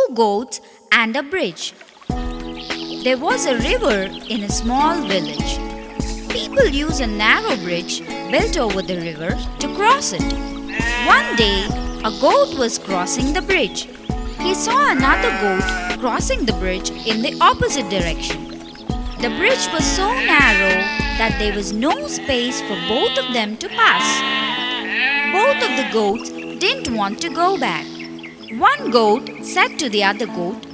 2 goats and a bridge. There was a river in a small village. People use a narrow bridge built over the river to cross it. One day, a goat was crossing the bridge. He saw another goat crossing the bridge in the opposite direction. The bridge was so narrow that there was no space for both of them to pass. Both of the goats didn't want to go back. One goat said to the other goat,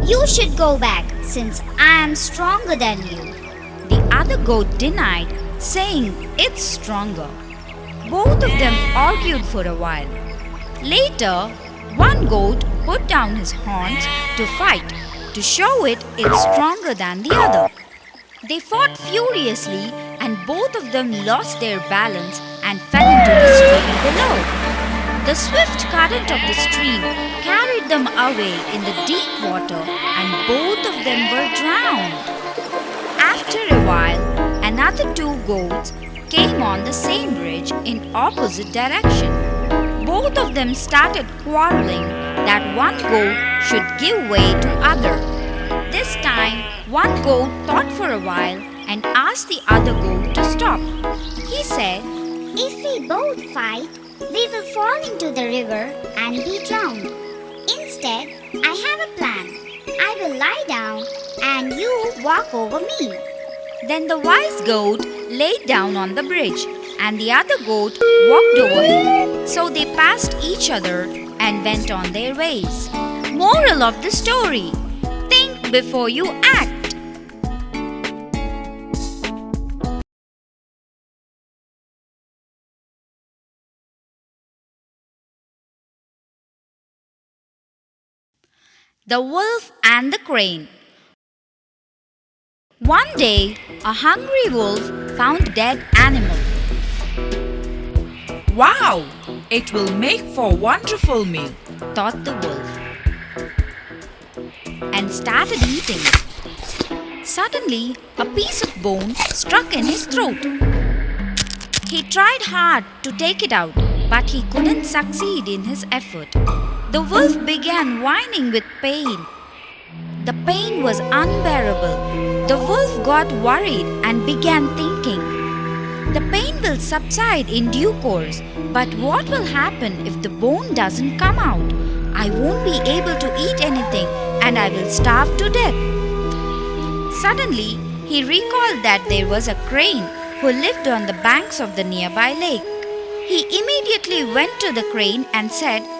"You should go back since I am stronger than you." The other goat denied, saying it's stronger. Both of them argued for a while. Later, one goat put down his horns to fight, to show it's stronger than the other. They fought furiously and both of them lost their balance and fell into the stream below. The swift current of the stream carried them away in the deep water and both of them were drowned. After a while, another 2 goats came on the same bridge in opposite direction. Both of them started quarreling that one goat should give way to other. This time, one goat thought for a while and asked the other goat to stop. He said, "If we both fight, we will fall into the river and be drowned. Instead, I have a plan. I will lie down and you walk over me." Then the wise goat laid down on the bridge and the other goat walked over him. So they passed each other and went on their ways. Moral of the story: think before you act. The Wolf and the Crane. One day, a hungry wolf found a dead animal. "Wow! It will make for a wonderful meal," thought the wolf, and started eating it. Suddenly, a piece of bone struck in his throat. He tried hard to take it out, but he couldn't succeed in his effort. The wolf began whining with pain. The pain was unbearable. The wolf got worried and began thinking, "The pain will subside in due course, but what will happen if the bone doesn't come out? I won't be able to eat anything and I will starve to death." Suddenly, he recalled that there was a crane who lived on the banks of the nearby lake. He immediately went to the crane and said,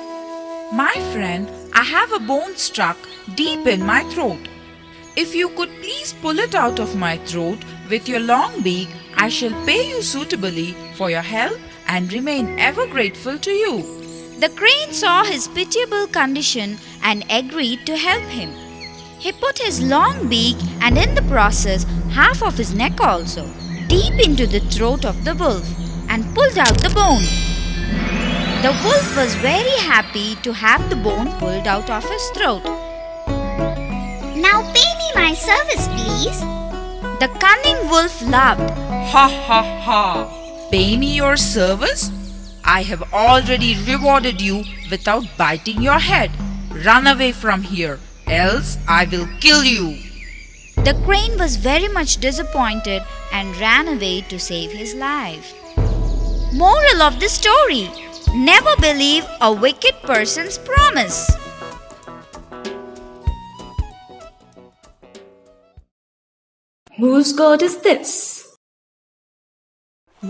"My friend, I have a bone stuck deep in my throat. If you could please pull it out of my throat with your long beak, I shall pay you suitably for your help and remain ever grateful to you." The crane saw his pitiable condition and agreed to help him. He put his long beak and in the process half of his neck also deep into the throat of the wolf and pulled out the bone. The wolf was very happy to have the bone pulled out of his throat. "Now pay me my service, please." The cunning wolf laughed. "Ha ha ha! Pay me your service? I have already rewarded you without biting your head. Run away from here, else I will kill you." The crane was very much disappointed and ran away to save his life. Moral of the story: never believe a wicked person's promise. Whose goat is this?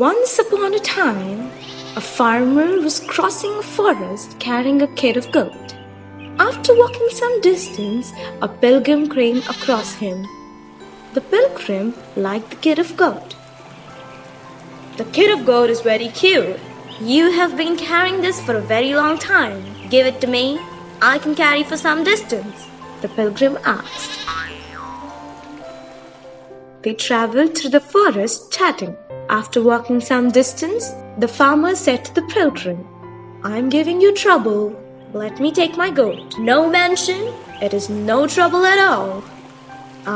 Once upon a time, a farmer was crossing a forest carrying a kid of goat. After walking some distance, a pilgrim came across him. The pilgrim liked the kid of goat. "The kid of goat is very cute. You have been carrying this for a very long time. Give it to me. I can carry for some distance," the pilgrim asked. They traveled through the forest chatting. After walking some distance, the farmer said to the pilgrim, "I'm giving you trouble. Let me take my goat." "No mention. It is no trouble at all.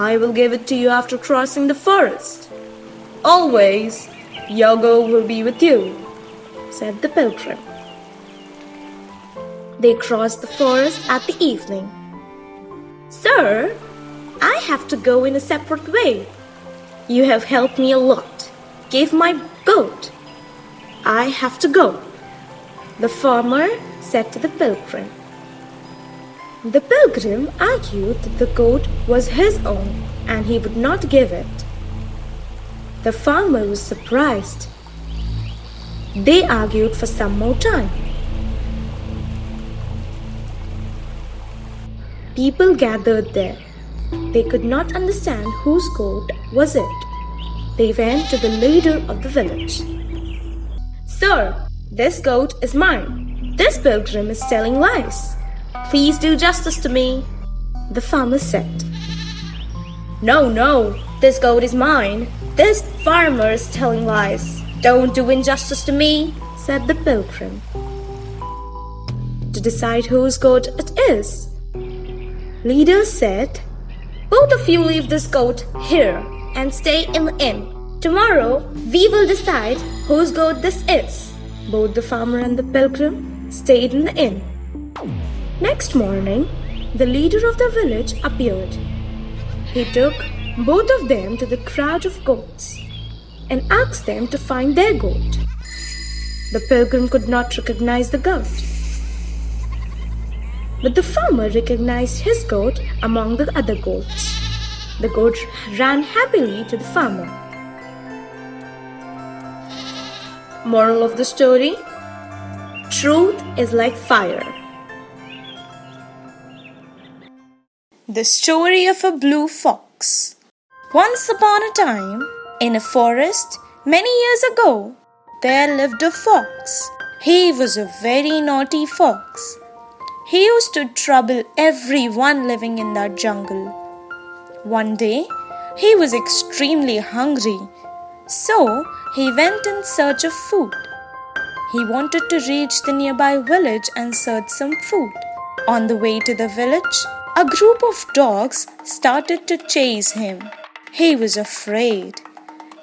I will give it to you after crossing the forest. Always, your goat will be with you," said the pilgrim. They crossed the forest at the evening. Sir, I have to go in a separate way. You have helped me a lot. Give my goat. I have to go, the farmer said to the pilgrim. The pilgrim argued that the goat was his own and he would not give it. The farmer was surprised. They argued for some more time. People gathered there. They could not understand whose goat was it. They went to the leader of the village. Sir, this goat is mine. This pilgrim is telling lies. Please do justice to me, the farmer said. No, this goat is mine. This farmer is telling lies. Don't do injustice to me, said the pilgrim. To decide whose goat it is, leader said, both of you leave this goat here and stay in the inn. Tomorrow we will decide whose goat this is. Both the farmer and the pilgrim stayed in the inn. Next morning, the leader of the village appeared. He took both of them to the crowd of goats and asked them to find their goat. The pilgrim could not recognize the goat, but the farmer recognized his goat among the other goats. The goat ran happily to the farmer. Moral of the story: truth is like fire. The story of a blue fox. Once upon a time, in a forest, many years ago, there lived a fox. He was a very naughty fox. He used to trouble everyone living in that jungle. One day, he was extremely hungry, so he went in search of food. He wanted to reach the nearby village and search some food. On the way to the village, a group of dogs started to chase him. He was afraid,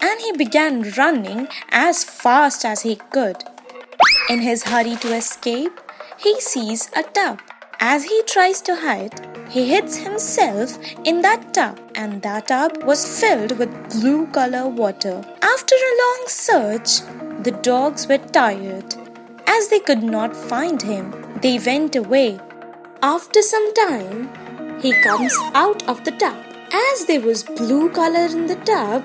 and he began running as fast as he could. In his hurry to escape, he sees a tub. As he tries to hide, he hits himself in that tub, and that tub was filled with blue color water. After a long search, the dogs were tired. As they could not find him, they went away. After some time, he comes out of the tub. As there was blue color in the tub,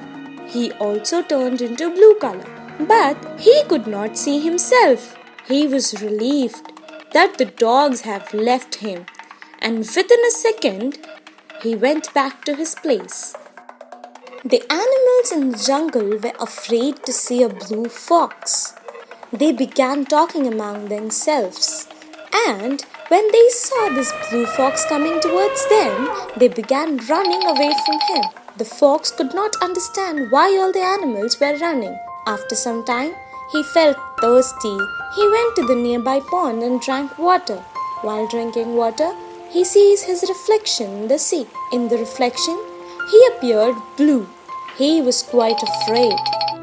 he also turned into blue color. But he could not see himself. He was relieved that the dogs have left him, and within a second, he went back to his place. The animals in the jungle were afraid to see a blue fox. They began talking among themselves, and when they saw this blue fox coming towards them, they began running away from him. The fox could not understand why all the animals were running. After some time, he felt thirsty. He went to the nearby pond and drank water. While drinking water, he sees his reflection in the sea. In the reflection, he appeared blue. He was quite afraid.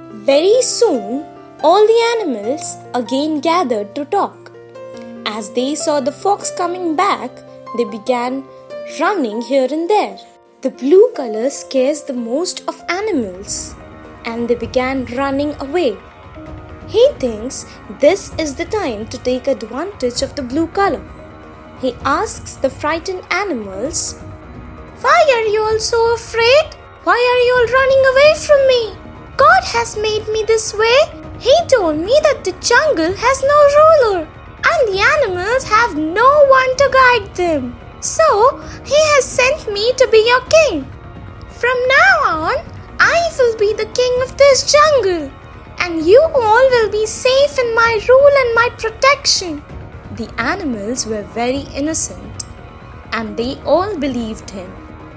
Very soon, all the animals again gathered to talk. As they saw the fox coming back, they began running here and there. The blue color scares the most of animals, and they began running away. He thinks this is the time to take advantage of the blue color. He asks the frightened animals, "Why are you all so afraid? Why are you all running away from me? God has made me this way. He told me that the jungle has no ruler, and the animals have no one to guide them. So, he has sent me to be your king. From now on, I will be the king of this jungle, and you all will be safe in my rule and my protection." The animals were very innocent, and they all believed him.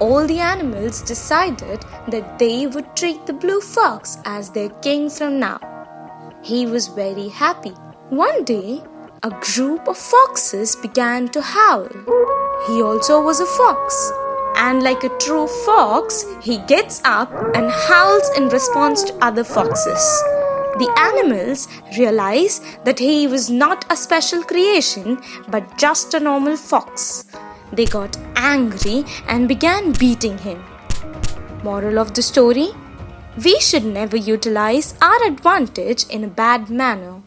All the animals decided that they would treat the blue fox as their king from now. He was very happy. One day, a group of foxes began to howl. He also was a fox, and like a true fox, he gets up and howls in response to other foxes. The animals realize that he was not a special creation but just a normal fox. They got angry and began beating him. Moral of the story: we should never utilize our advantage in a bad manner.